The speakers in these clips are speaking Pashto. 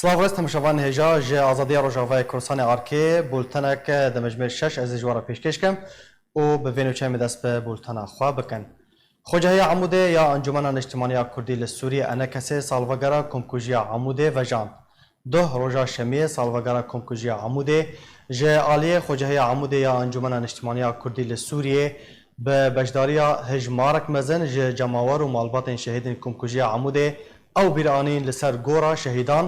سلااو ڕێستە مشەوان هێژا ژێ ئازادیە ڕۆژاوای کوردستانی ئارکێ بولتەنێکە دەمەژمێر 6 ئەزی ژوارە پێشکەشکەم و بڤێنێ چەمی دەست بە بولتەنا خوا بکەن. خۆجەهەیە عەمودێ یا ئەنجومەنە نیشتیمانیا کوردی لە سووریە ئەنە کەسێ ساڵڤەگەرە کۆمکوژیە عەمودێ ڤەژاند. دوه ڕۆژا شەمیە ساڵڤەگەرە کۆمکوژیە عەمودێ ژێ ئالیە خۆجەهەیە عەمودێ یا ئەنجومەنە نیشتیمانیا کوردی لە سووریە بە بەشداریە هەژمارەك مەزن ژێ جەماوەر و ماڵباتên شەهیدên کۆمکوژیە عەمودێ ئەو بیرانین لەسەر گۆڕا شەهیدان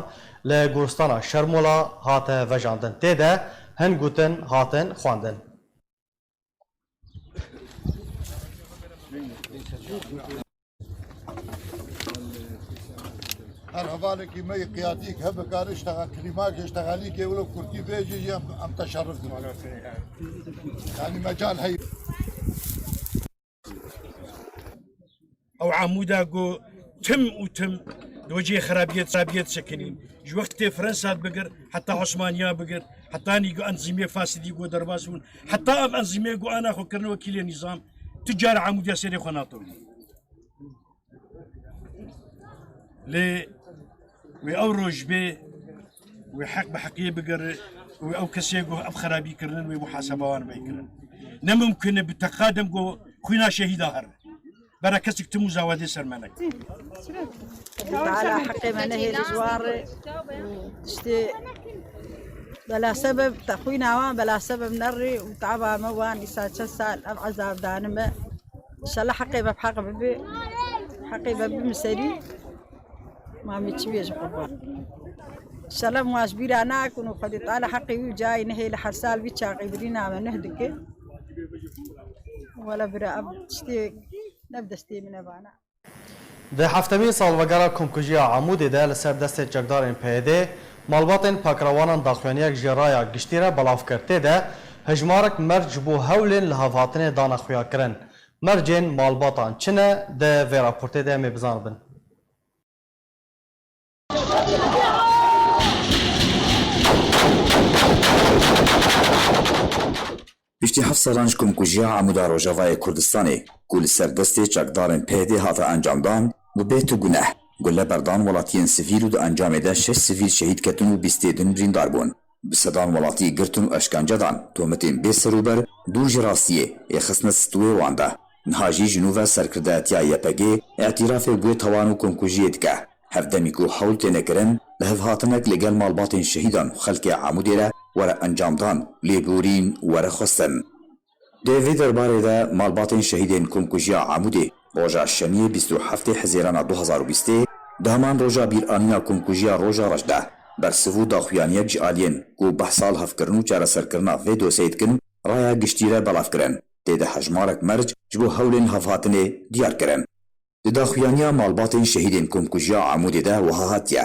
لە گۆرستانە شەرمۆڵا هاتە ڤەژاندن. تێدە هەن گوتن هاتن خواندن. هر هفالك ما قياديك هبه كان اشتغل كلمات اشتغاليك ولو كرتي بيجي ام تشرف يعني مجال هي او عمودا جو تم وتم دوجي خرابيات سكنين جو وقت فرنسا بقر حتى عثمانيا بقر حتى اني جو انظميه فاسدي جو درباسون حتى ام انظميه جو انا خو كرنا وكيل النظام تجار عموديا سيري خناطو لي وي او روجبي وي حق بحقيه بقر وي او كسيغو اب خرابي كرنن وي محاسبه وان بيكرن نممكن بالتقادم جو خوينا شهيد هر بركتك تموزاودي سرمانك على حقي من هي الزوار تشتي بلا سبب تخوينا وان بلا سبب نري وتعبها موان يسال سال اب عذاب دانما ان شاء الله حقي بحق ببي حقي ببي مسري ما متبيش قبر سلام واجبير انا كنو قد طال حقي وجاي نهي لحرسال بيتشاقي برينا من نهدك ولا برا اب تشتي نبدا ستي من ابانا ده هەفتەمین ساڵڤەگەرە کۆمکوژیە عەمودێدا لەسەر دەستێ جەکدارên پێدێ ماڵباتên پاکراوانان داخوێنیەک ژێڕایە گشتیرە بەڵاو کرد. تێدە هەژمارەك مەرج بۆ هەولێن لە هەڤاتنێ دانەخویاکردن. مەرجên ماڵباتان چنە دە vê raportê em ê bizanibin. پشتی 7 سالانج کۆمکوژیە عەمودا ڕۆژاوای کوردستانê ku li ser destê çekdarên pêdê hate encamdan bi bêt û guneh ku li berdan welatiyên sivîl û di encamê de 6 sivîl şehîd ketin û 20 din birîndar bûn. Bi sedan welatî girtin û eşkencedan tohmetên bêserûber dûr ji rastiyê ê xistine stûyê wan de. Niha jî ji nû ve serkirdeyetiya YPG îtirafê guhê tawan û kۆmkujiyê dike. Hevdemî ku hewl têne kirin li hevhatinek li gel malbatên şehîdan û xelkê Amûdê re were encamdan lêborîn were xwestin. Di vê derbarê de malbatên şehîdên kۆmkujiya Amûdê roja şemiyê 27 Hezêrana 2020 di heman roja bîranîna kۆmkujiya roja reş de bersiv û daxuyaniyek ji aliyên ku behsal hevkirin û çareserkirina vê doseyê dikin raya giştî re belav kirin. Têde hejmarek merc ji bo hewlên hevhatinê diyar kirin. Di daxuyaniya malbatên şehîdên kۆmkujiya Amûdê de wiha hatiye.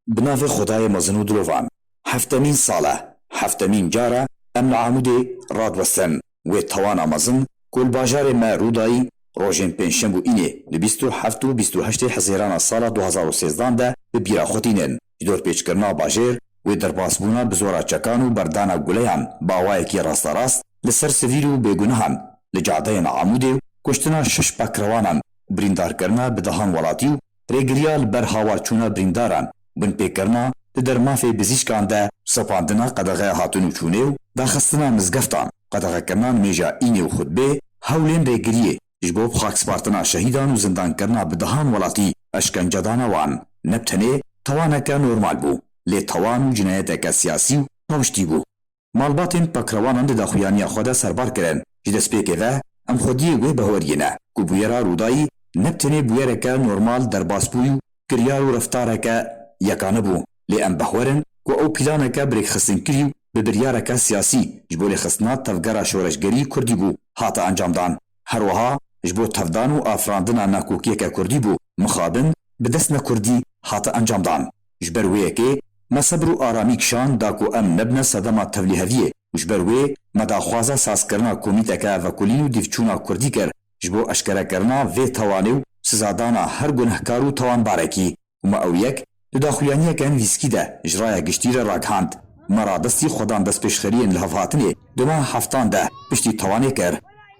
Bi navê Xwedayê mezin û dilovan heftemîn sal e heftemîn cara em li Amûdê radwestin wê tawan mezin ku li bajarê me Rûdayî rojên pênşem û înê li 27 û 28 Hezêrana sala 2013 de bi bîra xwetînin ji dorpêçkirina bajêr wê derbasbûna bi zora çekan û berdana guleyan bawayekî rastarast li ser sivîl û bêgunehan li cadeyên Amûdê kuştina 6 pakrewanan birîndarkirina bi dehan welatî û rêgiriya li ber hawarçûna birîndaran binpêkirina di dermafê bizîşkan de sepandina qedexe hatûn û çûnê û daxistina mizgeftan qedexekirina nimêja înê û xutbê hewlên rêgiriyê ji bo xakspartina şehîdan û zindankirina bi dehan welatî eşkencedana wan ne tenê tawaneke normal bû lê tawan û cinayeteke siyasî û pawiştî bû. Malbatên pakrewanan di daxuyaniya xwe de serbar kirin ji destpêkê ve em xwediyê wê bihêrîne ku bûyera Rûdayî ne tenê bûyereke normal derbasbûyî û kiryar û reftareke yekane bû lê em behwerin ku ew pîlaneke birêkxistinkerî û bi biryareke siyasî ji bo lêxistina tevgera şoreşgerî Kurdî bû hate encamdan. Her wiha ji bo tevdan û afirandina nakokiyeke Kurdî bû mixabin bi dest nekurdî hate encamdan. Ji ber wê yekê me sebr û aramî kişan da ku em nebine sedema tevlîheviyê û ji ber wê me daxwaza sazkirina komîteke vekulîn û dîvçûna Kurdî kir ji bo eşkerekirina vê tawanê û sizadana her gunehkar û tawanbarekî û me ew yek di daxuyaniyekên vîskî de ji raya giştî re ragihand. Me radestî xwedan destpêşxeriyên li hevhatinê di me heftan de piştî tawanê kir.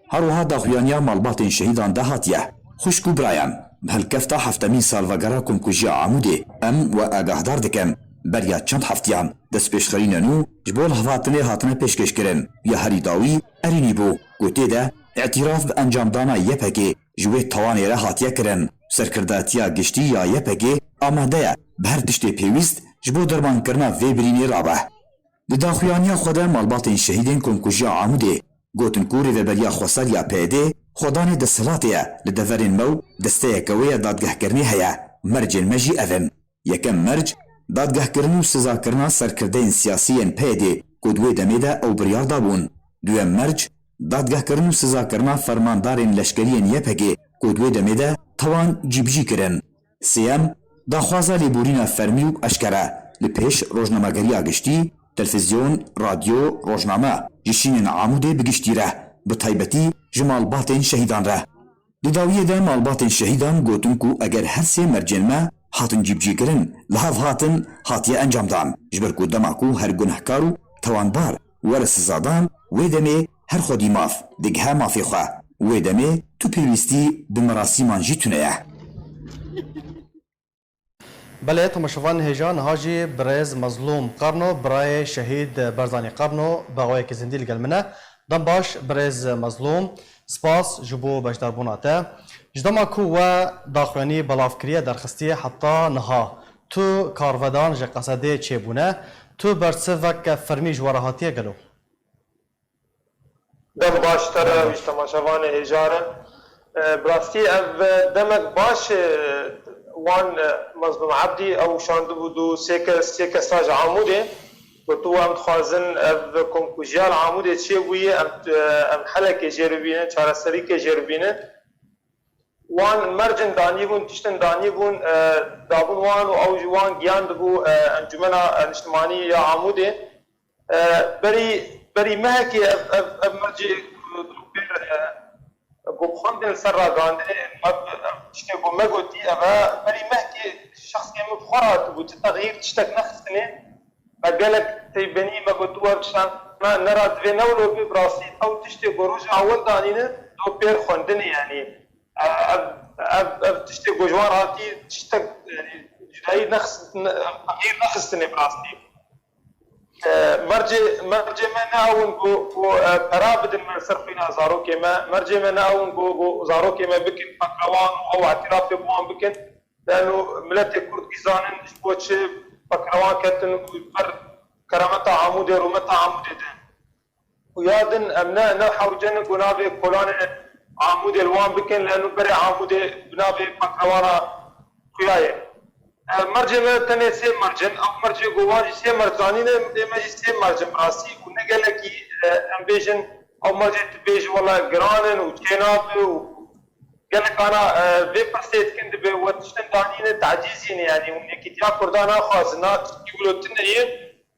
Her wiha daxuyaniya malbatên şehîdan de hatiye. Xwişk û birayan, bi helkefta heftemîn salvegera kۆmkujiya Amûdê em we agahdar dikin بریا چند هفتیان دست پێشخەرینە و ji bo hilvatine hatine pêşkêşkirin ya herî dawî erînî bû gotê de etiraf bi encamdana YPG ji wê tawanê re hatiye kirin serkirdatiya giştî ya YPG amade ye bi her tiştê pêwîst ji bo dermankirina vê birînê rabe. Di daxuyaniya xwe de malbatên şehîdên Komkujiya Amûdê gotin ku rêveberiya xwesariya PYD xwedanê desthilatê ye li deverên mew desteyeke wê ya dadgehkirinê heye mercên me jî ev in. Yekem merc dadgehkirin û sizakirina serkirdeyên siyasî yên PYD ku di wê demê de ew biryar dabûn. Duyem merc dadgehkirin û sizakirina fermandarên leşkeriyên YPG ku di wê demê de tawan cîbijî kirin. Sêyem daxwaza lêborîna fermî û eşkere li pêş rojnamegeriya giştî televizyon, radyo, rojname ji şînên Amûdê bi giştî re bi taybetî ji malbatên şehîdan re. Di dawiyê de malbatên şehîdan gotin ku eger her sê mercên me hatin cîbicîkirin li hev hatin hatiye encamdan ji ber ku dema ku her gunehkar û tawanbar were sizadan wê demê her xwedî maf digihe mafê xwe wê demê tu pêwîstî bi merasîman jî tune ye. بله تماشاوان هیجان هاجی برز مظلوم قرنو برای شهید برزانی قرنو باقوی که زندی لگل منه دم باش برز مظلوم سپاس جبو بجدار بوناته جدما کو و داخلانی بلافکریه درخستی حتی نها تو کارودان جه قصده چه بونه تو برسوک فرمی جوارهاتیه گلو دم باشتر ویش تماشاوان هیجاره براستی او دمک باش وان مظلوم عبدی او شاند بودو سیک ساج عموده و تو ام خوازن او کنکوژیال عموده چه بویه ام حلق جربینه چارسری که جربینه وان مرجن دانی بون تشتن دانی بون دابون وان و او جوان گیان دبو انجمنا اجتماعی یا عموده بری مهکی او مرجی بخوندن سر گانده تشتي ما قلتي أبا بري مهكي شخص كي مبخرات وتغيير تشتك نخسني قالك تيبني ما قلت ورشان ما نرى تفينولو براسي أو تشتي بروج أول دانينا دو بير خوندني يعني تشتي بجوار هاتي تشتك جداي نخس تغيير نخسني براسي مرجع ما ناون بو قرابة من صرفنا زاروكي ما مرجع ما ناون بو زاروكي ما بكن فكروان أو اعتراف بوان بكن لأنه ملت كرد جزانن جبوتش فكروان كتن بر كرامة عمود رومة عمود ده ويادن أمنا نحاول جن جنابي كلان عمود الوان بكن لأنه بري عمود بنابي فكروانا كياي مرجع ما تني سي مرجن أو مرجع جواجي سي مرجاني ما جي سي مرجع راسي ونقول لك أمبيجن أو مرجع تبيج والله جرانن وجناب قال لك أنا في برسيت كنت بوتشتن دانين تعجيزين يعني ونكتيا كردانا خازنا يقولوا تنيه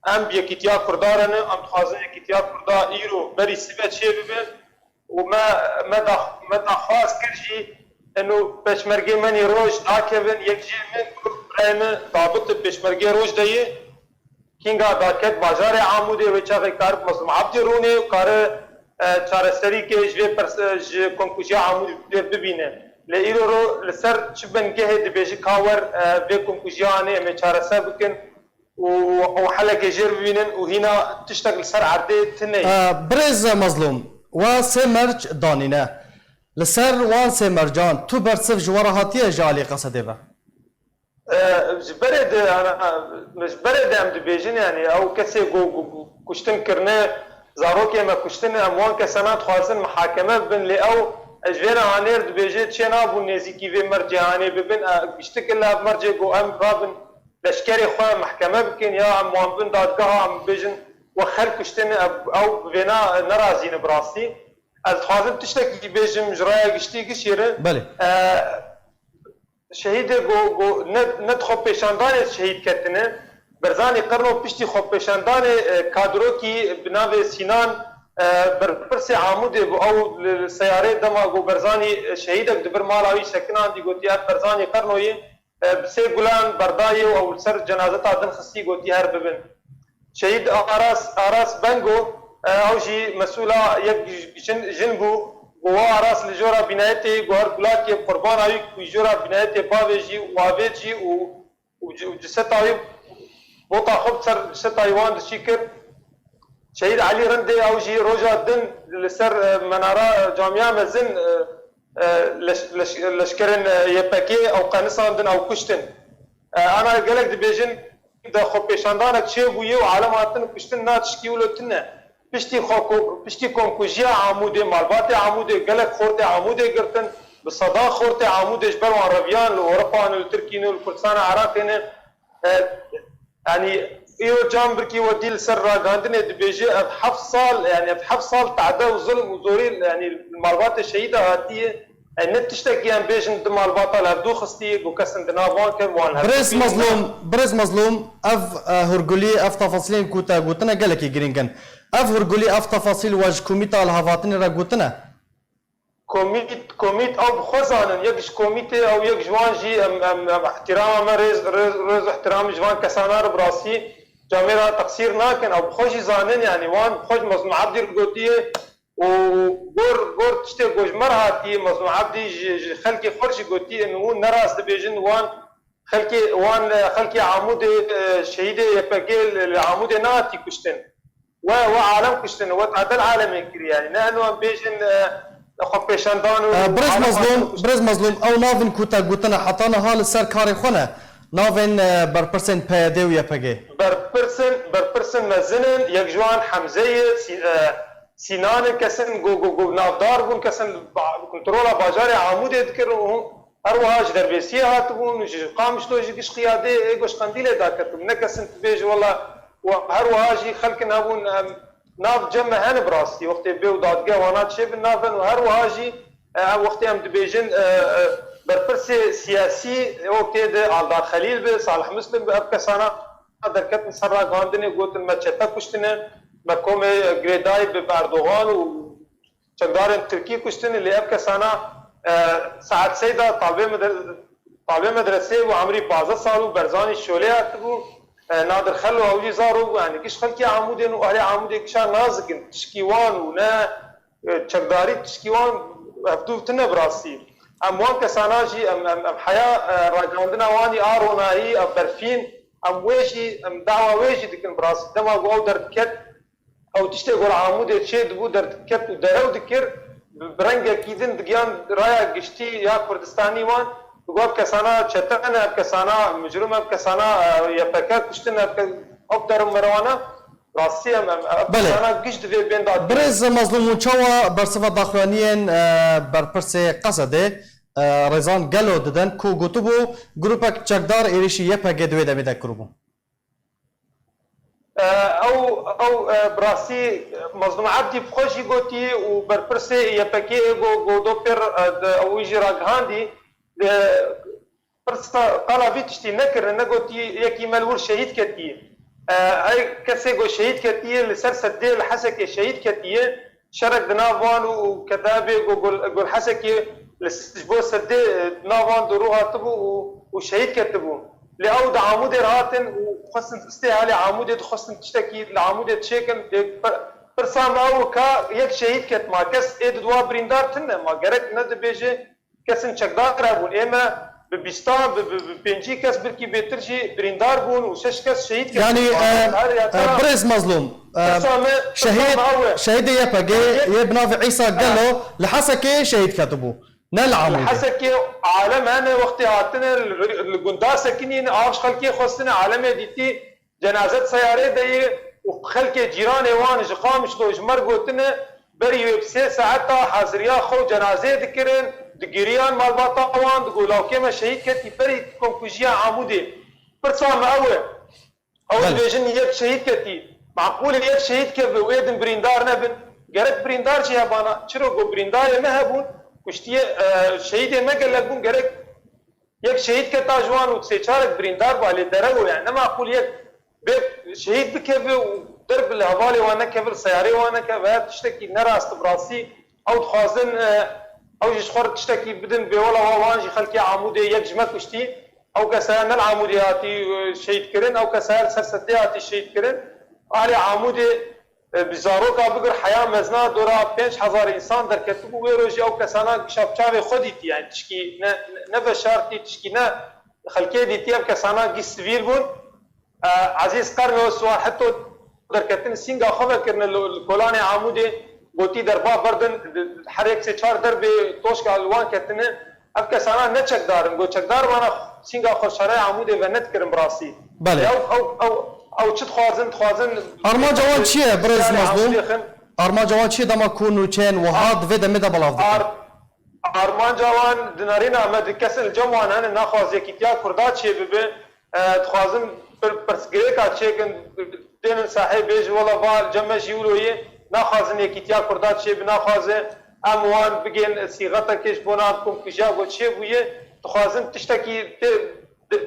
أم بيكتيا كردارنا أم خازنا كتيا كردا إيرو بري سبت شيء ببن وما مدى خاص كل شيء إنه بشمرجي مني روج داكفن يكجي من بريمه ضابط بشمرجي روج دايه كينغا داكت بازار عمودي وچاغي كارب مسلم عبد روني وكار چارەسەری کە ji konkujiya Amûdê bibîne lê îro li ser çi bengehê dibêjî kawer vê konkujiyanê em ê çareser bikin û helekê jêr bibînin û hîna tiştek li ser erdê tune برز مظلوم و سێ merc danîne li ser wan sê mercan tu bersiv ji were hatiye ji alî qesedê ve ji berê de em dibêjin yani ew kesê kuştin kirine زاروکê me kuştin em wan kesena dixwazin mihakeme bibin lê ew ji vê re anêr dibêje çê nabûn nêzîkî vê mercê anê bibin giştik li ev mercê got em rabin leşkerê xwe mihkeme bikin ya em wan bin dadgeha em bêjin we xel kuştin ew bi vê nerazîne bi rastî ez dixwazim tiştekî bêjim ji raya giştî gişêre şehîdê ne xwe pêşandanê şehîd ketine برزانی قرنو پشتی خوب پیشاندان کادرو کی بناوی سینان بر پرس عمودی او سیاره دما گو برزانی شهیدک دبر مالاوی سکنان دی گوتی هر برزانی قرنوی بسه گلان بردایی او سر جنازه تادن خستی گوتی هر ببن شهید آراس بنگو او جی مسئولا یک جنبو گوا آراس لجورا بنایتی گوهر گلاکی قربان آوی جورا بنایتی باوی جی و آوی جی و جست آوی بۆ تاخب سەر تایوان دچی کرد شهید علی رندێ ئەو ژی ڕۆژا دن لەسەر مەنارە جامیا مەزن لەشکرن یەپەکێ ئەو قەنساندن ئەو کوشتن ئانا gelek dibêjin de xwepêşandanek çêbûye û alem hatin kuştin na tişkî wilo tune piştî komkujiya Amûdê malbatê Amûdê gelek xortê Amûdê girtin bi seda xortê Amûdê ji ber wan reviyan li Ewropan li Tirkiyê li Kurdistana Iraqê ne yani îro cam birkî wedî li ser ragandinê dibêje ev 7 sal yani ev 7 sal te'de û zulm û zorî yani malbatê şehîda hatiye ne tiştekî em bêjin di malbata levdû xistiye û kesin di nav wan kir wan برز مظلوم اف هرگولی اف تفاصیل کوتا گوتنه gelekî giring in ev hurgulî ev tefasîl wej komîta li hevatinê re gotine komît ew bixwezanin yek ji komîtê ew yek ji wan jî em ihtirama me rêz ihtiramê ji van kesan re bi rastî camê re teqsîr nakin ew bixwe jî zanin yani wan bixwe ji Mezlûm Ebdî gotiye û gor tiştê gojmer hatiye Mezlûm Ebdî ji xelkê xwe jî gotiye hûn nerast dibêjin wan xelkê Amûdê şehîdê yepekê li Amûdê nehatî kuştin ve alem kuştin we edel alemê kir yani ne henu em bêjin xwepêşandan û برز مظلوم ew navên kuta gotine heta niha li ser karê xwe ne navên berpirsên PYD û YPG berpirsin mezinin yek ji wan Hemzeyê Sînanê kesin navdar bûn kesin kontrola bajarê Amûdê dikir û her wiha ji derbêsiyê hatibûn ji Qamişlo jî giş qiyadê Goşqendîlê daketibûn ne kesin dibêje wela her wiha jî xelkin hebûn nav cem hene bi rastî wextê bê û dadgeh wana çêbin navin û her wiha jî wextê em dibêjin berpirsê siyasî wextê de Aldar Xelîl bi Salih Muslim bi ev kesana derketin ser ragandinê gotin me çete kuştine me komê girêdayî bi Erdogan û çekdarên Tirkî kuştine lê ev kesana Saet Seyda talbê medresê û Emrî 15 sal û Berzanî Şolê hatibû Nadir Xel û Ewlî Zar û yani giş xelkê Amûdê û ehlê Amûdê gişa nazikin tişkî wan û ne çekdarî tişkî wan hevdû tune bi rastî em wan kesana jî em heya ragandina wanî a ronahî ev berfîn em wê jî em dawa wê jî dikin bi rastî dema ku ew derdiket ew tiştê gor Amûdê çê dibû derdiket û derew dikir bi rengekî din digiyan raya giştî ya Kurdistanî wan ev kesana çetin ev kesana micrum ev kesana YPG kuştin ev derim merwana rastî em kesana giş divê bên da برز مظلوم û çawa bersiva daxuyaniyên berpirsê Qesedê rêzan gelo didin ku gotibû grupek çekdar êrişî YPG divê demê de kiribû ew bi rastî Mezlûm Ebdî bixwe jî gotiye û berpirsê YPG godo pêr ew jî ragihandî qala vî tiştî nekirin ne gotiye yekî melhûr şehîd ketiye her kesê got şehîd ketiye li ser seddê li Hesekê şehîd ketiye şerek di nav wan û kedabê gul Hesekê li ji bo seddê nav wan dirû hatibû û şehîd ketibû lê ew di Amûdê hatin û xwestin istê helê Amûdê dixwestin tiştekî li Amûdê çêkin pirsa me ew ka yek şehîd ket ma kes ê di dua birîndar tune ma gerek ne dibêje kesin çekdar hebûn ême bi bîstan bi pêncî kes birkî bêtir jî birîndar bûn û şeş kes şehîd ketin yani برز مظلوم şehîdê YPG yê bi navê İsa Gelo li Hesekê şehîd ketibû ne li Amûdê Hesekê alem hene wextê hatine li gunda sekinîn av ji xelkê xwestine alemê dîtî cenazet seyarê deyê û xelkê cîranê wan ji Qamişlo ji mer gotine berî wê 3 saeta haziriya xwe cenazê dikirin digiriyan malbata wan di golawkê me şehîd ketî berî komkujiya Amûdê pirsa me ew ew dibêjin yek şehîd ketî معقول yek şehîd keve wê din birîndar nebin gerek birîndar jî hebana çiro got birîndarê me hebûn kuştiye şehîdê me gelek bûn gerek yek şehîd keta ji wan û sê çarek birîndar ba lê derew yani ne معقول yek bê şehîd bikeve û der bi li hevalê wan nekeve li seyarê wan nekeve her tiştekî nerast bi rastî ew dixwazin ew jî ji xwe tiştekî bidin bêwela wan jî xelkê Amûdê yek ji me kuştî ew kesaya ne li Amûdê hatî şehîd kirin ew kesaya li ser seddê hatî şehîd kirin alê Amûdê bi zaroka bigir heya mezna dora 5000 însan derketibû wê rojî ew kesana şapçavê xwe dîtî yani tişkî ne veşartî tişkî ne xelkê dîtî ev kesana gî sivîl bûn عزيز قرن والسؤال حتى دركتن سينغا خبر كرنا الكولان عمودي قوتي دربا بردن حريك سيشار دربي توشك الوان كتن افكا سانا نتشك دارن قو تشك دار وانا سينغا خوشاري عمودي ونت كرم براسي بله او چت خوازن ارما جوان چیه برز مظلوم ارما جوان چیه دما کونو چین وهاد و دمه دا بلاف دکن ارمان جوان دنارين احمد كسل الجوان انا ناخذ يكيتيا كردات شي ببي تخازن برسغريكا تشيكن دين صاحب بيج ولا فال جمع جيولوي ناخذ يكيتيا كردات شي بناخذ اموان بجين صيغه كيش بوناتكم كجا وشي ويه تخازن تشتكي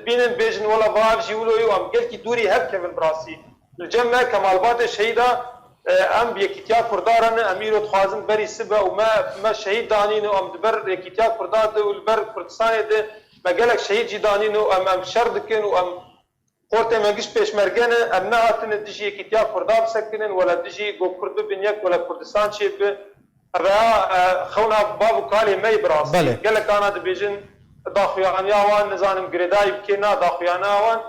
بين بيجن ولا فال جيولوي وام قلتي دوري هب كيفن براسي الجمع كمالبات الشهيده ام بيكيتيا كردارن امير تخازن بري سبا وما شهيد دانين ام دبر يكيتيا كردات والبر كردستان ده ما قالك شهيد جدانين ام شردكن وام قلت ما جيش بيشمركن ام نهاتن دجي يكيتيا كرداب سكنن ولا دجي جو كرد بنيك ولا كردستان شيب ابا خونا بابو كالي مي براس قالك انا دبيجن داخيان ياوان نظام جريداي بكينا داخيان ياوان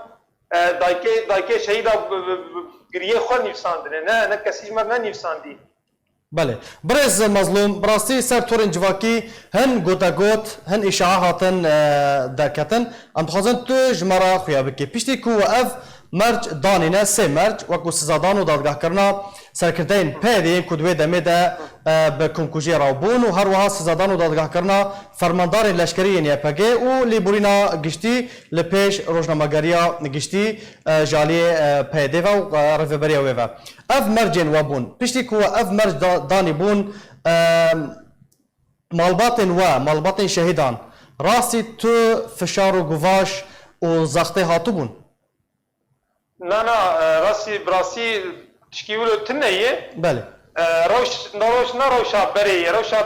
دايكي شهيدا گریه خود نفساندنه نه کسی مر نه نفساندی بله برز مظلوم براستی سر تورن جواکی هن گوتا گوت هن اشاعاتن درکتن ام خازن تو جمرا خویا بکی پشتی کو اف مرج دانینه سه مرج وکو سزادان و دادگاه کرنا سرکردین پیدین کدوی دمه ده به کنکوژی راوبون و هر وها سزادان و دادگاه کرنا فرماندار لشکری نیپگه و لیبورینا گشتی لپیش روزنامه‌گریا گشتی جالی پیده و رفبریا و اف مرجن وابون پشتی کو اف مرج دانی بون مالباتن شهیدان راستی تو فشار و گواش و زخته هاتو بون نه راسي براسي تشكيولو تنيه بله روش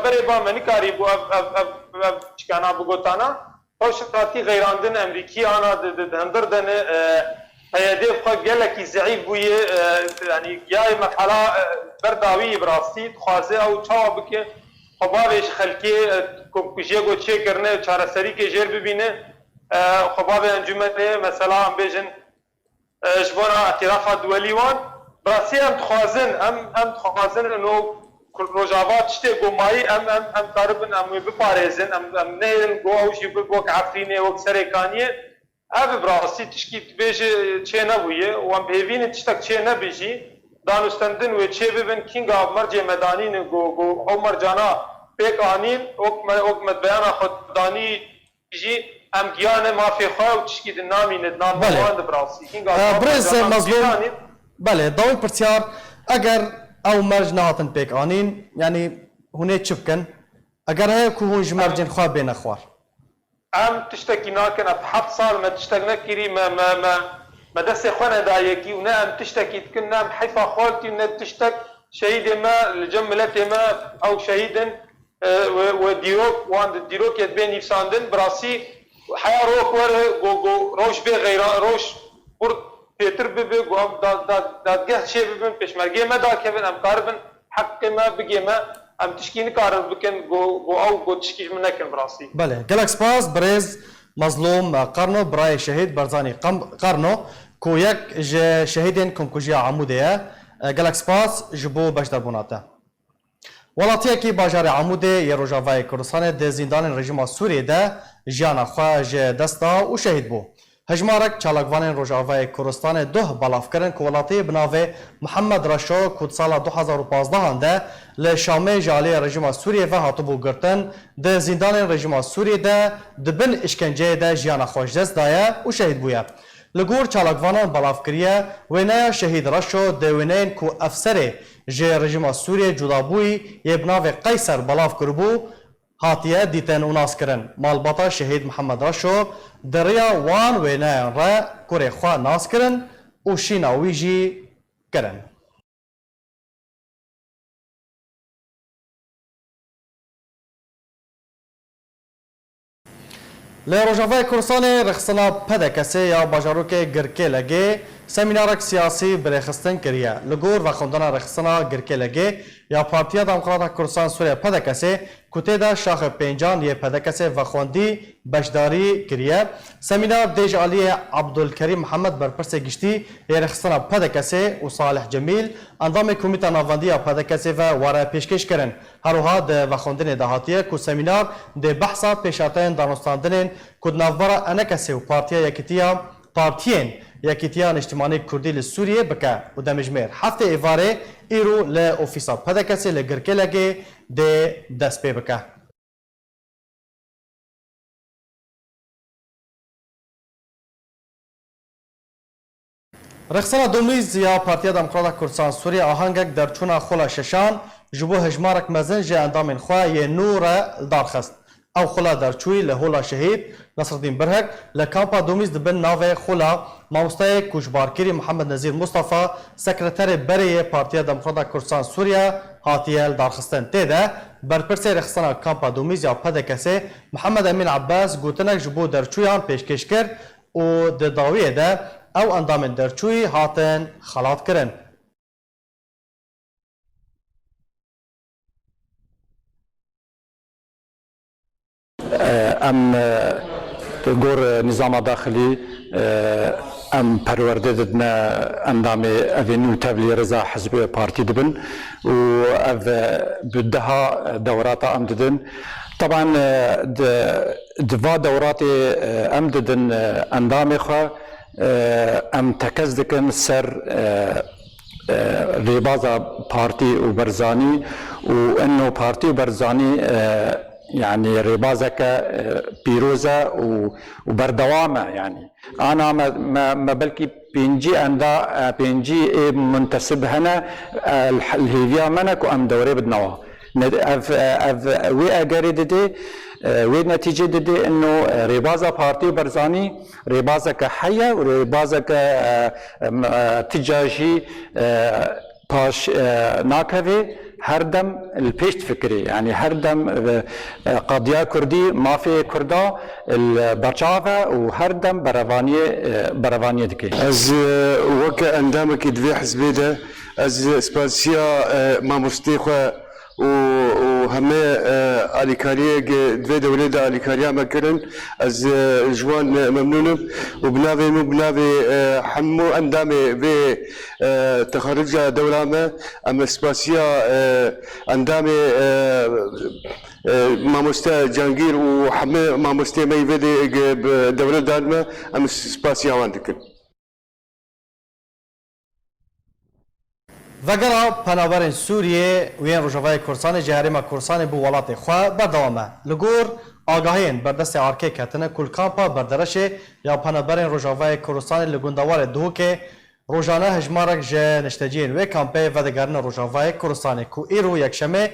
بري با مني كاري بو اف چكانا بوغوتانا روش راتي غيراندن امريكي انا دندر دن هيدي فق لك زعيف بوي يعني جاي مرحله برداوي براسي خوازه او چاو بك خبابش خلكي كوجيغو تشيكرنه چارسري كي جير ببينه خباب انجمنه مثلا بيجن جبنا اعتراف دولي وان براسي ام تخوازن انه روجاوات شتي قوماي ام قربن ام بباريزن ام نيل جو اوجي بوك عفريني وك سريكانيه اب براسي تشكي بيجي تشينا بويه وام بهيفين تشتك تشينا بيجي دانستندن و تشي ببن كينغ مرجع مدانين جو عمر جانا بيك انين وك مدبيانا خداني يجي ام گیان مافی خواه و تشکی دنامی ندنام بواند براسی برز مظلوم بله داوی پرسیار اگر او مرج نهاتن پیک آنین یعنی هونه چبکن اگر هی که هون جمرجن خواه بین خوار ام تشتکی ناکن اب 7 سال ما تشتک نکری ما دست خواه ندایکی و نه ام تشتکی تکن نام حیفا خوالتی و نه تشتک شهید ما لجملت ما او شهیدن و دیروک واند دیروک یدبین نفساندن براسی حياه روك وره روش بي غير روش برد بيتر بي قام دادگه شي ببن پشمرگه ما دا كيفن ام قاربن حق ما بگه ما ام تشكين قارب بكن او تشكيش من نكن براسي بله گلک سپاس برز مظلوم قرنو برای شهید برزانی قرنو کو یک شهیدین کنکوژیا عموده گلک سپاس جبو بشدار بوناته ولاتیکی باجار عموده ی روجاوای کردستان ده زندان رژیم سوریه ده جیانا خواه جه دستا و شهید بو هجمارک چالاکوان روجاوای کردستان ده بلاف کرن که ولاتی بناوه محمد رشو کود سال 2015 ده لشامه جالی رژیم سوریه و هاتو بو گرتن ده زندان رژیم سوریه ده دبن اشکنجه ده جیانا خواه دست دایه و شهید بویه لگور چالاکوانان بلاف کریه وینه شهید رشو ده وینین که افسره جه رژیم سوریه جدابوی یه بناوه قیصر بلاف کربو هاتیه دیتن و ناس کرن مالباتا شهید محمد رشو دریا وان وینه را کره خواه ناس کرن و شیناوی جی کرن لی روجاوای کردستان رخصنا پدکسه یا باجاروک گرکه لگه سمینارک سیاسی برخستن کریه لگور و خوندن رخصنا گرکه لگه یا پارتیا دموکرات کردستان سوریه پدکسه کته دا شاخ پنجان یه پدکسه و خوندی بشداری کریه سمینار دیج علی عبدالکریم محمد برپرس گشتی یه رخصنا پدکسه و صالح جمیل اندام کمیتا نواندی پدکسه و واره پیشکش کرن هروها ده و خوندن دهاتیه که سمینار ده بحثا پیشاتین دانستاندن کد نوبرا انکسه و پارتیا یکیتیا پارتیین یکیتیان اجتماعی کردی لسوریه بکه و دمجمیر هفته ایواره ایرو لأوفیسا پدکسی لگرکه لگه ده دست پی بکه رخصنا دومیز یا پارتیا دموکرات کردستان سوریه آهنگک در چونا خولا ششان جبو هجمارک مزن جه اندامین خواه یه نور دارخست او خلا درچوی لهولا شهید نصرالدین برهک لکامپا دومیز دبن ناو خلا ماموستای کوشبارکری محمد نظیر مصطفى سکرتر بری پارتیا دموکرات کردستان سوریه هاتیل دارخستن تیده برپرس رخصنا کامپا دومیز یا پدکسه محمد امین عباس گوتنک جبو درچویان پیشکش کرد و داویه ده او اندام درچوی هاتن خلات کرن ام گور نظام داخلی ام پرورده ددنا اندام اوینو تبلی رضا حزب پارتی دبن و اف بدها دورات ام ددن طبعا دفا دورات ام ددن اندام خوا ام تكزدكن سر ريبازا بارتي وبرزاني وانه بارتي وبرزاني يعني ريبازك بيروزا وبردوامه يعني انا ما بلكي بينجي منتسب هنا الهيفيا منك وام دوري بدنوا وي اجري دي والنتيجة دي انه ريبازا بارتي برزاني ريبازا كحية وريبازا تجاجي باش ناكفي هردم البيشت فكري يعني هردم قضية كردي ما في كردا البرشافة وهردم برافانية دكي از وكا اندامك دفي حزبي ده از سباسيا ما مستيخة وهم اليكاريه دوی دوله دا اليكاريه مكرن از جوان ممنونم وبنافي مو بنافي حمو اندامي في تخرج دوله ما اما سباسيا اندامي ماموستا جانگير وحمي ماموستا مي في دوله دارما اما سباسيا واندكن وگرا پناورین سوریه وین روجاوای کردستان جهرما کردستان بو ولات خو بردوامه لگور آگاهین بردست آرکه کتنه کل کامپا بردرشه یا پناورین روجاوای کردستان لگوندوار دو که روزانه هجمارک جه نشتجین و کامپه و دگرن روجاوای کردستان کو ایرو یکشمه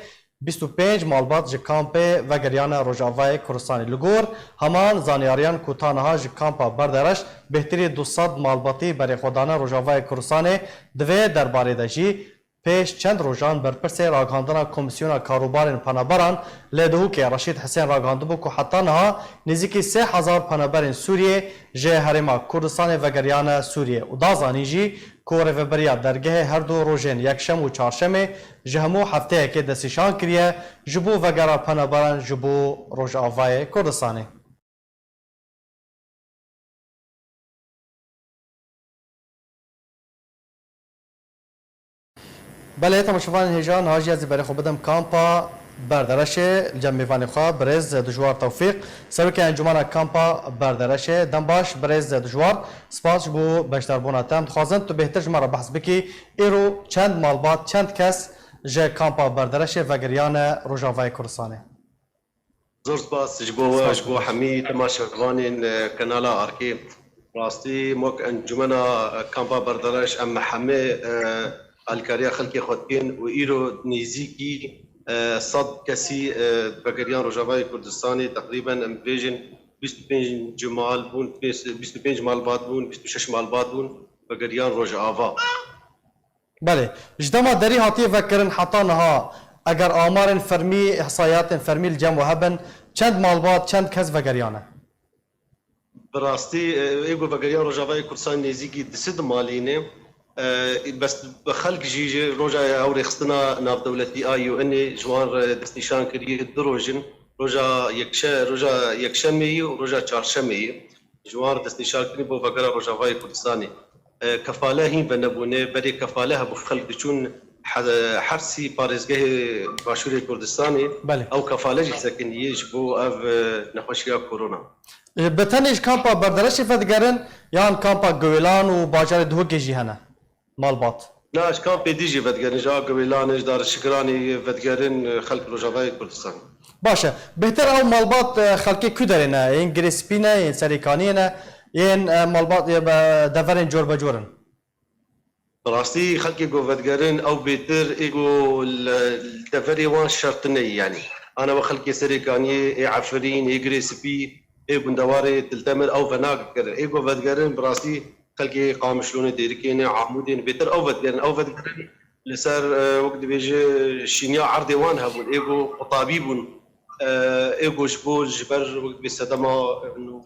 25 مالبات جه کامپه و گریان روجاوای کردستان لگور همان زانیاریان کوتانها جه کامپا بردرش بهتری 200 مالباتی برای خودانه روجاوای کردستان دوی درباره دجی پیش چند روزان برپرس راگاندن کمیسیون کاروبار پنابران لدهو که رشید حسین راگانده بو که حتی نها نزدیکی 3000 پنابرین سوریه جه هرما کردستان و گریان سوریه و دازانی جی که رفبریا درگه هر دو روزین یکشم و چهارشم جهمو هفته که دستشان کریه جبو و گرا پنابران جبو روجاوای کردستانی بله تماشاوان هیجان هاجی از برای خوب بدم کامپا بردرشه جنبیوان خواه برز دجوار توفیق سوی که انجمان کامپا بردرشه دم باش برز دجوار سپاس بو بشتر بوناتم خوازند تو بهتر جمعه بحث بکی ایرو چند مالبات چند کس جه کامپا بردرشه و گریان روجاوای کردستانه زور سپاس جبو حمی تماشاوان کانال آرکی راستی موک انجمنا کامپا بردرش اما حمی الکاریا خلقی خودکن و ایرو نیزیکی صد کسی بگریان روجاوای کردستانی تقریبا امبریجن 25 جمال بون 25 مالبات بون 26 مالبات بون بگریان روجاوا بله جدما دری هاتی فکرن حتی نها اگر آمار فرمی احصایات فرمی الجمع و هبن چند مالبات چند کس وگریانه براستی ایگو بگریا روجاوای کردستان نزیکی دسد مالینه بس بخلق جی روجا او رخصتنا ناف دولتی آیو اني جوان دستنشان کریه دروجن روجا یکشنبه و روجا چهارشنبه جوان دستنشان کری بو بگرا روجاوای کردستانی کفاله هین بنبونه بری کفاله ابو خلق چون حرسي بارزگاه باشور کردستانی او کفاله جی سکنیه جبو او نخوشیا کرونا بتنش کامپا بردرش فدگرن یان کامپا گویلان و باجار دوگی جی هنه مالبات ناش كان بيديجي فدقرن جا قبيلانش دار الشكراني فدقرن خلق روجافاي كردستان باشه بهتر او مالبات خلقی کدرینه این گریسپینه این سریکانینه این مالبات دفرین جور بجورن براستي خلقي جو فدقرن او بيتر ايجو الدفري وان شرطني يعني انا وخلقي سريكاني عفرين يجريسبي اي بندواري تلتمر او فناق ايجو فدقرن براستي خلقي قامشلون ديركين عمودين بيتر او فدقرن لسر وقت بيجي شينيا عرضي وان هبون ايجو طبيبون ايجو شبول جبر وقت بيستدما انه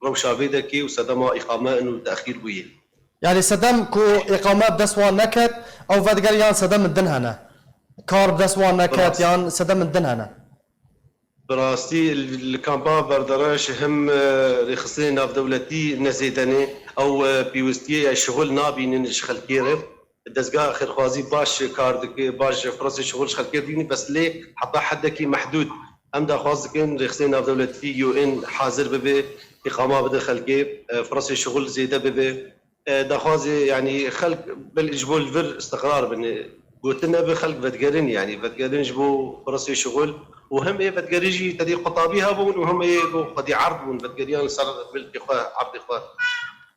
روشا بيدكي وسدما اقامه انه تاخير ويه يعني صدام كو إقامة بدسوان نكت أو فدقر يان صدام الدن هنا كار بدسوان نكت يان صدام الدن هنا براستي الكامبا بردراش هم رخصين ناف دولتي نزيدني أو بيوستي الشغل نابي ننش خلكيره الدزقاء خير خوازي باش كاردك باش فرص شغل خلكير ديني بس ليه حتى حدك محدود أم دا خوازكين رخصين ناف دولتي يو إن حاضر ببي إقامة بدا خلكي فرص شغل زيادة ببي دخوازي يعني خلق بالجبو الفر استقرار بن قلتنا بخلق فدقرين يعني فدقرين جبو فرصي شغل وهم ايه فدقريجي تدي قطابيها بون وهم ايه قد عرضون فدقريان صار بالإخوة عبد إخوة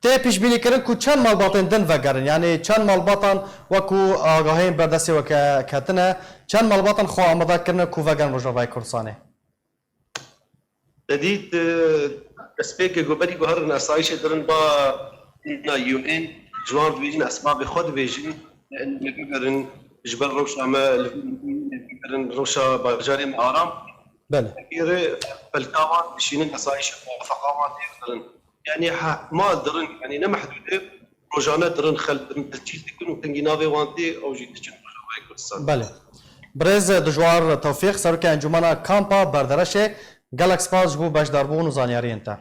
تي پیش بینی کردن کو چند مالباتن دن وگرن یعنی چند مالباتن وکو آگاهین بردستی و کتنه چند مالباتن خو آماده کردن کو وگرن روجاوای کردستانی تدید اسپیک گوبری گوهرن اسایش درن با نا يو ان جوان بيجن اسباب خود بيجن لان جبل روش اما لان روشا باجارين ارام بله كثير فالكاوان شينين اسايش فقاوات يقدرن يعني ما درن يعني نمحدوده روجانا درن خل درن تلجيل تكون وتنجينافي وانتي او جيت تشن كردستان بله برز دجوار توفیق سرک انجمن کامپا بردرشه گالاکس پاس بو باشداربون و زانیاری انت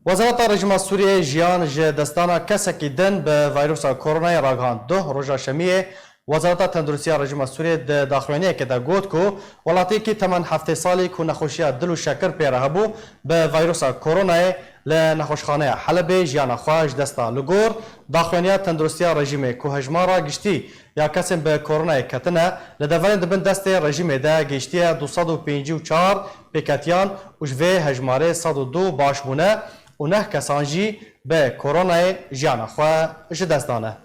وزارت رژیم سوریه جیان ج دستانا کسکی دن به ویروس کرونا راگان دو روزا شمیه وزارت تندرستی رژیم سوریه د داخلینی که دا گوت کو ولاتی که تمن هفته سالی کو نخوشی دل و شکر پیره بو به ویروس کرونا ل نخوشخانه حلب جیان خواج دستا لگور داخلینی تندرستی رژیم کو هجمارا گشتی یا کسیم به کرونا کتنه لدولند بن دست رژیم دا گشتی 254 پیکتیان و جوه هجماره 102 باشبونه و نه کسان جی به کرونا جیان خوا دست دانه.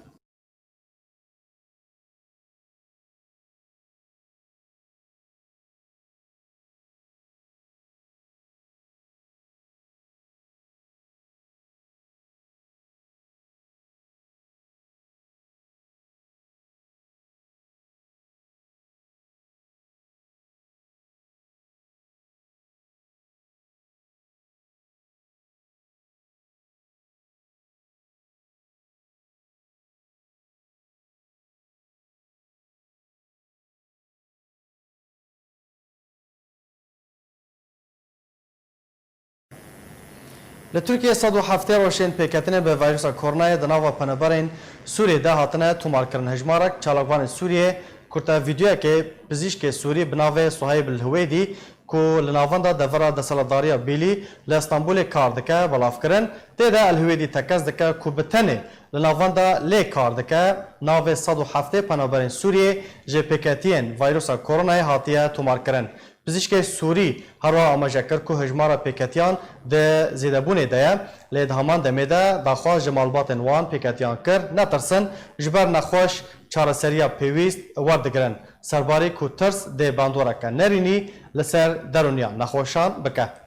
لترکیه 107 روشن پیکتنه به ویروس کرونا دناوا پنبرین سوریه ده هاتنه تومار کردن هجمارک چالاکوان سوریه کرتا ویدیو که پزشک سوریه بناو صهیب الهویدی کو لناواندا دفرا دسالداریا بیلی لاستانبول کار دکه بلاف کردن تیدا الهویدی تکز دکه کو بتنه لناواندا لی کار دکه ناو 107 پنبرین سوریه جه پیکتین ویروس کرونا هاتیه تومار کردن پزشک سوری هر آماجه کرد که هجمار پیکتیان ده زیدبونه ده لید همان دمیده داخواست جمالبات وان پیکتیان کرد نترسن جبر نخواش چارسریا پیویست وردگرن سرباری که ترس ده باندوره که نرینی لسر درونیا نخوشان بکه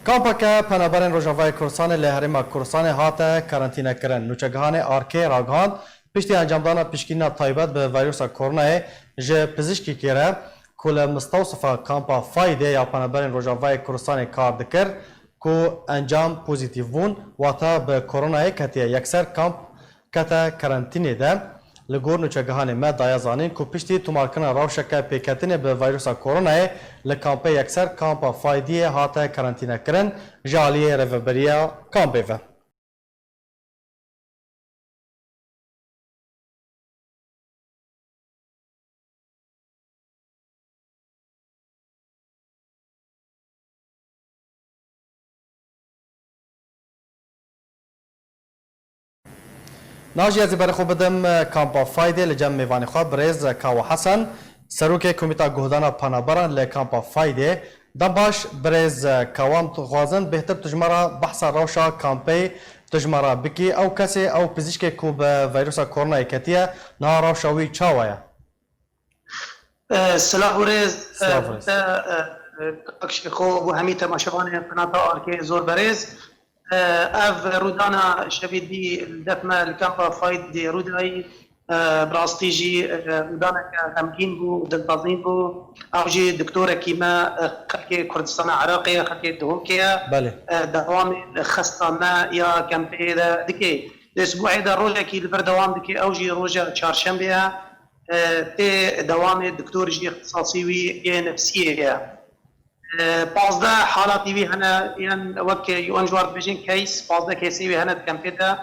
کامپاکه پنابرین روژاوای کردستان لهرما کردستان هاته کارانتینه کرن نوچگهان آرکی راگاند پشتی انجامدانا پشکینا تایبت به ویروسا کرونا جه پزشکی کره کل مستوصفه کامپا فایده یا پنابرین روژاوای کردستان کار دکر که انجام پوزیتیو بون واتا به کرونا کتیه یکسر کامپ کتا کرانتینه ده لگور نوچگهان ما دایا زانین که پشتی تومارکنا روشکه پیکتینه به ویروسا کرونا لکامپه یکسر کامپا فایده هاته کرانتینه کرن جالیه روبریا کامپه و ناجی از بر خوب بدم کامپا فایده لجم میوانی خواب برز کاو حسن سروک کمیتا گهدانا پنابران لکامپا فایده دنباش برز کاوام خوازن بهتر تجمرا بحثا روشا کامپی تجمرا بکی او کسی او پزیشک کوب ویروسا کرونا کتیه نا روشاوی چاوایا سلام برز اکش خو همی تماشاوان قناة آرکی زور برز اف رودانا شبيدي دفما الكامبا فايد دي روداي براستيجي رودانا كغمجين بو دلتازين بو اوجي دكتورة كيما خلقي كردستان عراقية خلقي دهوكية دوام خستا ما يا كامبي دكي الاسبوعي دا روجا كي البردوام دكي اوجي روجا چهارشنبه تي دوام الدكتور جي اختصاصي وي نفسية پازده حالاتی وی هنه یان وقت یون جوار بيجين كيس پازده كيسي وی هنه كمبيدا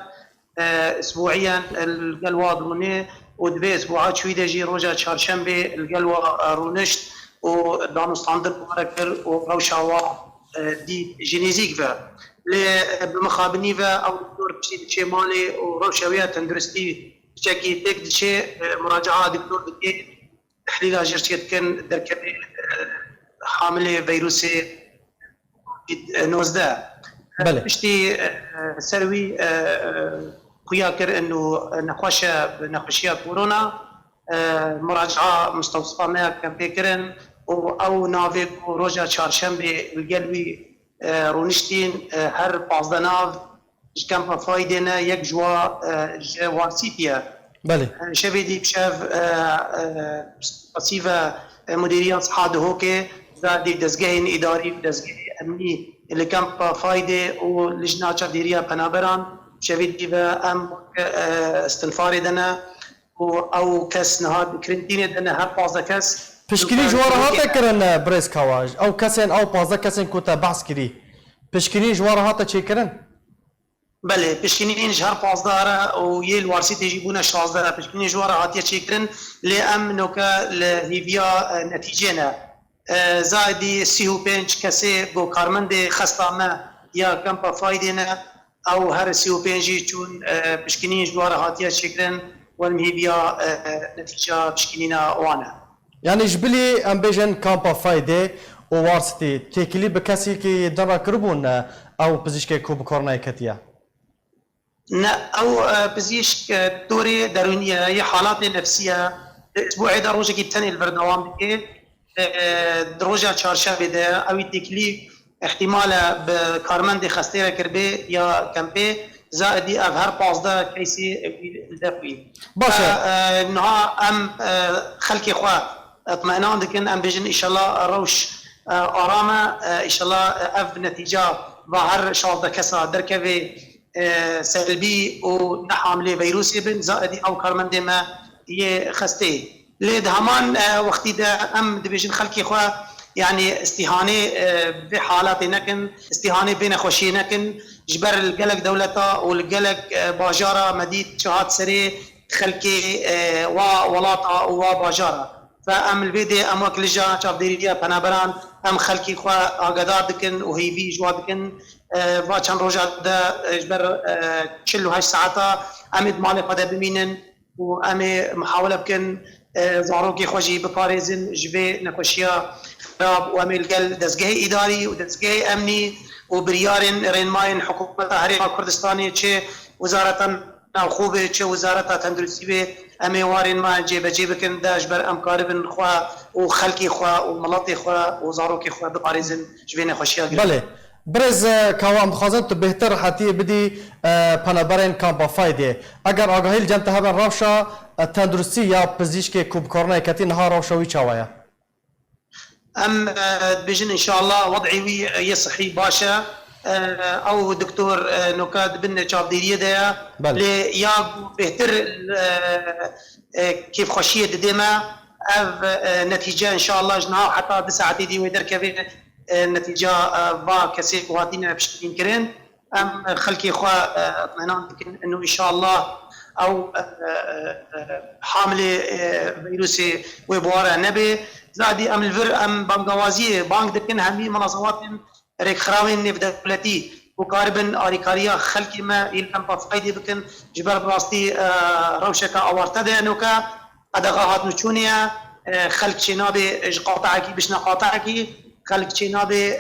اسبوعيا القلوة دروني ودبي اسبوعات شوي دجي روجا چهارشنبه القلوة رونشت و دانستاندر بمركر و روشاوا دي جينيزيك فا بالمخابني فا او دكتور بشي دشي مالي و روشاوية تندرستي بشكي تك دشي مراجعة دكتور دكي تحليل جرشيت كان دركبي حامل فيروس 19 بشتي سروي كياكر انه نخشيه كورونا مراجعه مستوصفه ما كان فكرن او نافيك روجا چهارشنبه القلبي رونشتين هر 15 ناف كان فايدنا يك جوا وارسيتيا شبيدي بشاف بسيفه مديريه صحه هوكي زادي دزگاه اداري ودزگاه امني اللي كان فايده ولجنه تشديريه بنابران شبيدي ام استنفار دنا او كاس نهار كرنتين دنا هر 15 كاس پشکنی جوار هاته کرن برز کواج او کسین او 15 کسین کوتا بحث کری پشکنی جوار هاته چی کرن بله پشکنی جهر 15 و یه الوارسی تجيبونه 16 پشکنی جوار هاته چی کرن لامنو که لهیبیا نتیجه زائدي سيو بنج كسي بو كارمند خستامه يا كامبا فايدنا او هر سيو بنجي چون بشكنين جوار هاتيا شكرن والمهيبيا نتيجه بشكنينا وانا يعني جبلي امبيجن كامبا فايده ووارستي تكلي بكاسي كي درا كربون او بزيشكي كوب كورناي كتيا او بزيش دوري درونيه هي حالات نفسيه اسبوع دا روجا كيتاني البرنامج بكي دروجا چهارشنبه ده اوی تکلیف احتمال به کارمند خسته کرده یا کمپه زائدی اف هر 15 کیسی دفعی باشه نها ام خلقی خواه اطمئنان دکن ام بجن انشالله روش آرامه انشالله اف نتیجه و هر 16 کسا درکوه سلبی و نحامله ویروسی بن زائدی او کارمند ما یه خسته لید همان وقتی ده ام دبیجن خلقی خواه يعني استهانه بحالات نكن استهانه بين خوشي نكن جبر القلق دولتا والقلق باجارة مديد شهاد سري خلقي وولاطة وباجارة فام البيدي ام وكل جا شاف ديريا بنابران ام خلقي خوا اقدار دكن وهي في جوادكن واشان روجا ده جبر تشلو هاش ساعتا امد مالي قد بمينن وامي محاولة بكن زاروكي خوشي بباريزن جبي نكوشيا خراب وامل قال دزگاه اداري ودزگاه امني وبريارن رينماين حكومه هريقه كردستاني تشي وزاره خوبه تشي وزاره تندرسي امي وارن ما جيب جيبكن داش بر امكاربن خوا وخلقي خوا وملاطي خوا وزاروكي خوا بباريزن جبي نكوشيا بله برز کاوام خوازن تو بهتر حتی بدی پنابرین کامپا فایده اگر آگاهی الجنت هبن روشا تندرستی یا پزیشک کوب کورنای کتی نها روشوی چاویا ام بجن ان شاء الله وضعي وي صحي باشا او دكتور نكاد بن شابديريه ده يا بهتر كيف خشيه ديما نتيجه ان شاء الله جنها حتى بساعتي دي ويدر كيف النتيجه با كسيك واتينا بشكل كرين ام خلكي اخوة اطمئنان انه ان شاء الله او حامله فيروسي وبواره نبي زادي ام الفر ام بانغوازيه بانك دكن همي منظمات ريك خراوين نف دولتي وقاربن اريكاريا خلكي ما يلم بفايدي بكن جبر براستي روشكا اورتدا نوكا ادغاهات نشونيا خلق شنابي قاطعكي بشنا قاطعكي خلق شنابي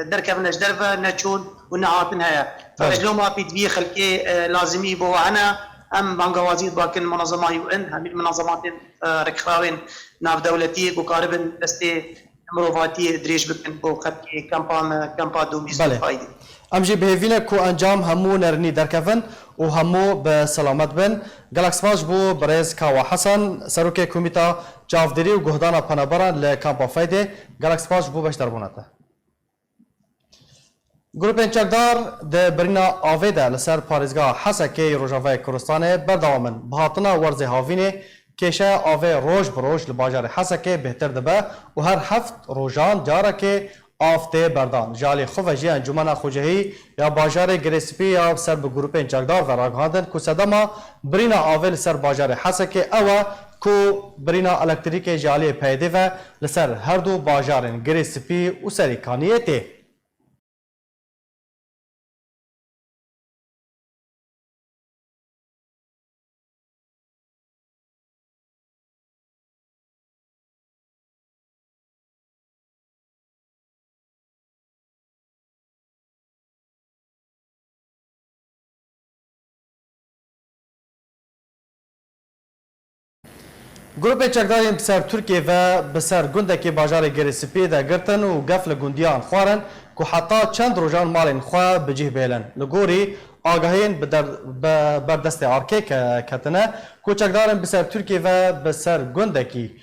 دركب نجدرفه نشون ونهات نهايا فرجلو ما بيدبي خلكي لازمي بو انا ام بانغوازيد باكن منظمه يو ان هم المنظمات ريك خراوين ناف دولتي وقاربن دستي مروفاتي دريج بكن بو خلكي كامبا دوميز فايدي امجي بهيفينا كو انجام همو نرني دركفن و همو بسلامت بن گالاکس باش بو برز کاوا حسن سروک کومیتا جافدری و گهدانا پنابران لکامپا فایده گالاکس باش بو بش دربوناته گروپین چکدار ده برینا آویده لسر پارزگاه حسکی روژاوه کردستان بردوامن بهاتنا ورز هاوینه کشه آوه روش بروش لباجار حسکی بهتر دبه و هر هفت روژان جاره که آفته بردان جالی خوفجی انجمن خوجهی یا باجار گریسپی یا سر به گروپین چکدار و راگهاندن که صدما برینا آوه لسر باجار حسکی او کو برینا الکتریک جالی پیده و لسر هر دو باجارن گریسپی و سریکانیته گروپ چکدارین بسر ترکیه و بسر گندکی باجار گریسپی ده گرتن و گفل گندیان خوارن که حتی چند روزان مالین خواه بجیه بیلن لگوری آگاهین بردست آرکه کتنه که چکدارین بسر ترکیه و بسر گندکی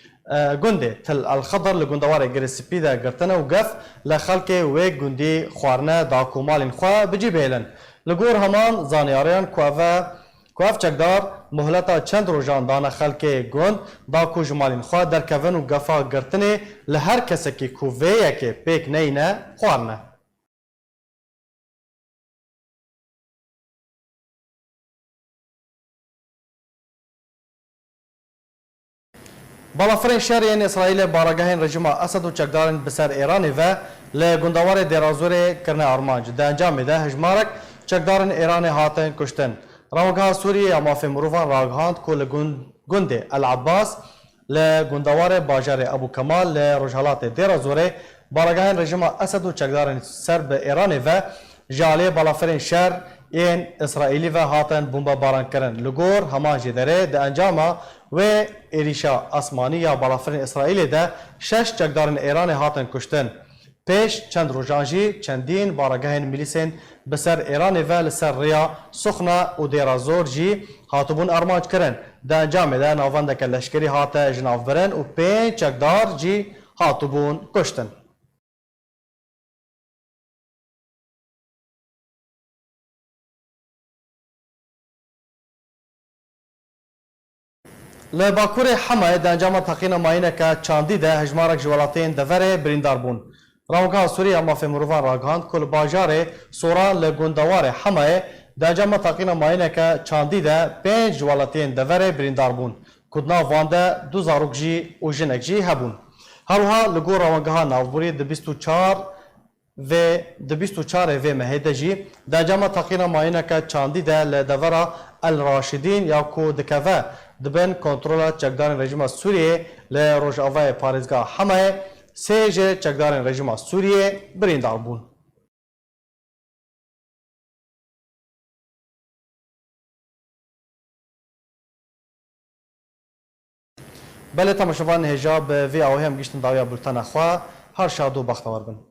گنده تل الخضر لگندوار گریسپی ده گرتن و گف لخلک و گندی خوارنه دا که مالین خواه بجیه بیلن لگور همان زانیاریان کوف چکدار مهلتا چند روزان دانه خلک گند دا کو جمالین خواه در کون و گفا گرتنه لهر کسی که کوویه که پیک نینه خوارنه. بالافرین شهرین اسرائیل بارگاهین رژیم اسد و چکدارین بسر ایرانی و لگندوار دیرازور کرنه آرمانج ده انجام ده هجمارک چکدارین ایرانی هاتن کشتن. راوگاه سوریه یا مافی مروفان راگهاند که لگند العباس لگندوار باجار ابو کمال لرجالات دیرازوره بارگاهین رژیم اسد و چکدارین سرب ایرانی و جالی بالافرین شهر این اسرائیلی و هاتن بمبا باران کرن لگور همان جدره ده انجام و ایریشا اسمانی یا بالافرین اسرائیلی ده 6 چکدارین ایرانی هاتن کشتن پیش چند روزانجی چندین بارگاهین میلیسین بسر ایرانی و لسر ریا سخنه و دیرازور جی هاتبون ارمانج کرن ده انجام ده ناوندک لشکری هات جناف برن و 5 چکدار جی هاتبون کشتن. لباکور حمایت ده انجام تقیین ماینه که چاندی ده هجمارک جوالاتین دوره بریندار بون. راوگاه سوریه مافی مروفان راگهاند کل باجار سوران لگندوار حمایه ده انجام تقیین ماینه که چاندی ده 5 جوالاتین دوره بریندار بون. کدنا وانده 2 زاروک جی و جنک جی هبون. هروها لگو راوگاه نافبوری ده 24 و مهده جی ده انجام تقیین ماینه که چاندی ده لدوره الراشدین یا کو دکوه دبن کنترل چکدارین رژیم سوریه لروجاوه پارزگاه حمایه سیجه چکدارین رژیم سوریه بریندار بون. بله تماشاوان هجاب وی آوه هم گشتن داویا بلتن خواه هر شاد و بختور بن.